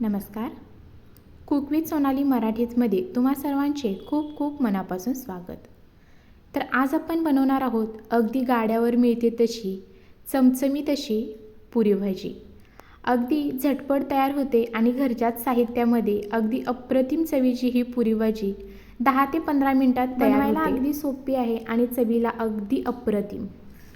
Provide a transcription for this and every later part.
नमस्कार. Cook with Sonali मराठीमध्ये तुम्हा सर्वांचे खूप खूप मनापासून स्वागत. तर आज आपण बनवणार आहोत अगदी गाड्यावर मिळते तशी चमचमीत अशी पुरी भाजी. अगदी झटपट तयार होते आणि घरच्याच साहित्यामध्ये अगदी अप्रतिम चवीची ही पुरी भाजी 10 ते 15 मिनिटात तयार होते. अगदी सोपी आहे आणि चवीला अगदी अप्रतिम.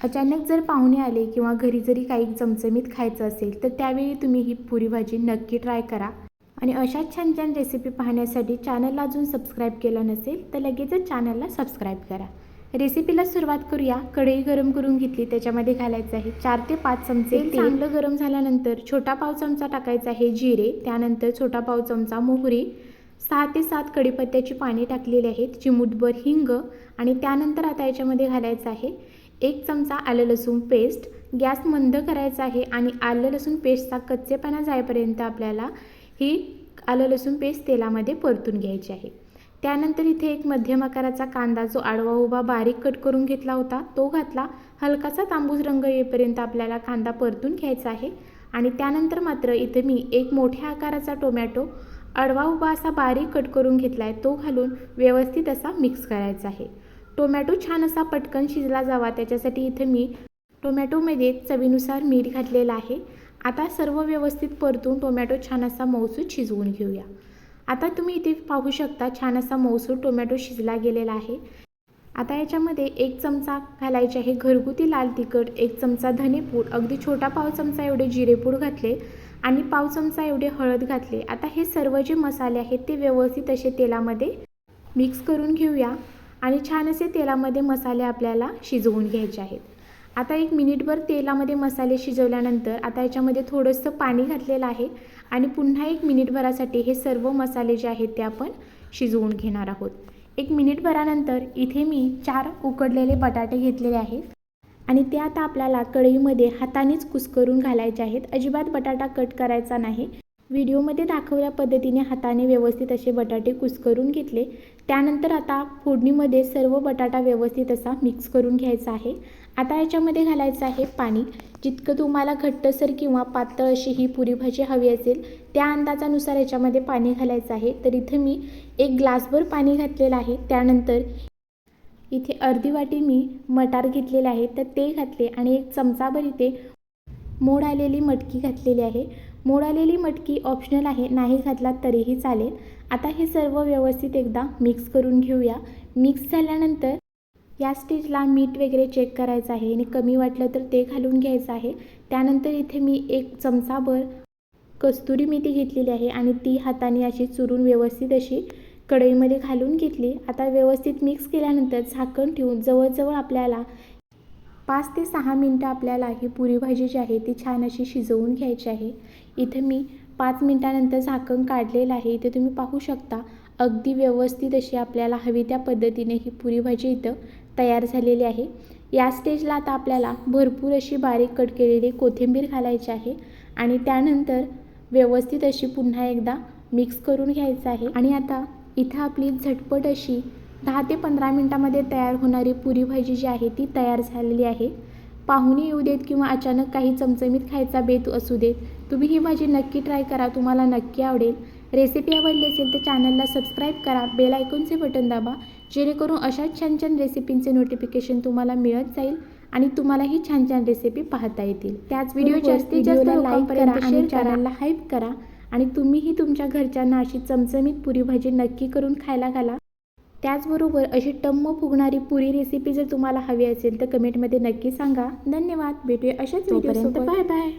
अचानक जर पाहुणे आले किंवा घरी जरी काही चमचमीत खायचं असेल तर त्यावेळी तुम्ही ही पुरी भाजी नक्की ट्राय करा. आणि अशाच छान छान रेसिपी पाहण्यासाठी चॅनलला अजून सबस्क्राईब केलं नसेल तर लगेचच चॅनलला सबस्क्राईब करा. रेसिपीला सुरुवात करूया. कढई गरम करून घेतली, त्याच्यामध्ये घालायचं आहे 4 ते 5 चमचे तेल. चांगलं गरम झाल्यानंतर छोटा पाव चमचा टाकायचा आहे जिरे, त्यानंतर छोटा पाव चमचा मोहरी, 6 ते 7 कढीपत्त्याची पाने टाकलेली आहेत, चिमूटभर हिंग आणि त्यानंतर आता याच्यामध्ये घालायचं आहे 1 चमचा आलं लसूण पेस्ट. गॅस मंद करायचा आहे आणि आलं लसूण पेस्टचा कच्चेपणा जाईपर्यंत आपल्याला ही आलं लसूण पेस्ट तेलामध्ये परतून घ्यायची आहे. त्यानंतर इथे एक मध्यम आकाराचा कांदा जो आडवा उभा बारीक कट करून घेतला होता तो घातला. हलकासा तांबूस रंग येईपर्यंत आपल्याला कांदा परतून घ्यायचा आहे. आणि त्यानंतर मात्र इथे मी एक मोठ्या आकाराचा टोमॅटो आडवा उभा असा बारीक कट करून घेतला आहे, तो घालून व्यवस्थित असा मिक्स करायचा आहे. टोमॅटो छान असा पटकन शिजला जावा त्याच्यासाठी इथे मी टोमॅटोमध्ये चवीनुसार मीठ घातलेलं आहे. आता सर्व व्यवस्थित परतून टोमॅटो छान असा मऊसूत शिजवून घेऊया. आता तुम्ही इथे पाहू शकता छान असा मऊसूत टोमॅटो शिजला गेलेला आहे. आता याच्यामध्ये 1 चमचा घालायचे आहे घरगुती लाल तिखट, 1 चमचा धनेपूड, अगदी छोटा पाव चमचा एवढे जिरेपूड घातले आणि पाव चमचा एवढे हळद घातले. आता हे सर्व जे मसाले आहेत ते व्यवस्थित असे तेलामध्ये मिक्स करून घेऊया आणि छान असे तेलामध्ये मसाले आपल्याला शिजवून घ्यायचे आहेत. आता 1 मिनिटभर तेलामध्ये मसाले शिजवल्यानंतर आता याच्यामध्ये थोडंसं पाणी घातलेलं आहे आणि पुन्हा 1 मिनिटभरासाठी हे सर्व मसाले जे आहेत ते आपण शिजवून घेणार आहोत. 1 मिनिटभरानंतर इथे मी 4 उकडलेले बटाटे घेतलेले आहेत आणि ते आता आपल्याला कढईमध्ये हातानेच कुस्करून घालायचे आहेत. अजिबात बटाटा कट करायचा नाही. व्हिडिओमध्ये दाखवल्या पद्धतीने हाताने व्यवस्थित असे बटाटे कुस्करून घेतले. त्यानंतर आता फोडणीमध्ये सर्व बटाटा व्यवस्थित असा मिक्स करून घ्यायचा आहे. आता याच्यामध्ये घालायचं आहे पाणी. जितकं तुम्हाला घट्टसर किंवा पातळ अशी ही पुरी भाजी हवी असेल त्या अंदाजानुसार याच्यामध्ये पाणी घालायचं आहे. तर इथे मी 1 ग्लासभर पाणी घातलेलं आहे. त्यानंतर इथे अर्धी वाटी मी मटार घेतलेले आहे तर ते घातले आणि 1 चमचाभर इथे मोड आलेली मटकी घातलेली आहे. मोड आलेली मटकी ऑप्शनल आहे, नाही घातलात तरीही चालेल. आता हे सर्व व्यवस्थित एकदा मिक्स करून घेऊया. मिक्स झाल्यानंतर या स्टेजला मीठ वगैरे चेक करायचं आहे आणि कमी वाटलं तर ते घालून घ्यायचं आहे. त्यानंतर इथे मी 1 चमचाभर कस्तुरी मेथी घेतलेली आहे आणि ती हाताने अशी चुरून व्यवस्थित अशी कढईमध्ये घालून घेतली. आता व्यवस्थित मिक्स केल्यानंतर झाकण ठेवून जवळजवळ आपल्याला 5 ते 6 मिनटं आपल्याला ही पुरी भाजी जी आहे ती छान अशी शिजवून घ्यायची आहे. इथे मी 5 मिनटानंतर झाकण काढलेलं आहे. इथे तुम्ही पाहू शकता अगदी व्यवस्थित अशी आपल्याला हवी त्या पद्धतीने ही पुरी भाजी इथं तयार झालेली आहे. या स्टेजला आता आपल्याला भरपूर अशी बारीक कट केलेली कोथिंबीर घालायची आहे आणि त्यानंतर व्यवस्थित अशी पुन्हा एकदा मिक्स करून घ्यायचं आहे. आणि आता इथं आपली झटपट अशी 10 ते 15 मिनटामध्ये तयार होणारी पुरी भाजी जी आहे ती तयार झालेली आहे. पाहुणे येऊ देत किंवा अचानक काही चमचमीत खायचा बेत असू देत, तुम्ही ही भाजी नक्की ट्राय करा, तुम्हाला नक्की आवडेल. रेसिपी आवडली असेल तर चॅनलला सबस्क्राईब करा, बेल आयकॉनचे बटन दाबा, जेणेकरून अशाच छान छान रेसिपींचे नोटिफिकेशन तुम्हाला मिळत जाईल आणि तुम्हालाही छान छान रेसिपी पाहता येतील. त्याच व्हिडिओ जास्तीत जास्त लाईक करा आणि चॅनलला हाईप करा आणि तुम्हीही तुमच्या घरच्यांना अशी चमचमीत पुरी भाजी नक्की करून खायला घाला. त्याचबरोबर अशी टम्म फुगणारी पुरी रेसिपी जर तुम्हाला हवी असेल तर कमेंटमध्ये नक्की सांगा. धन्यवाद. भेटूया अशाच व्हिडिओसोबत. Bye bye.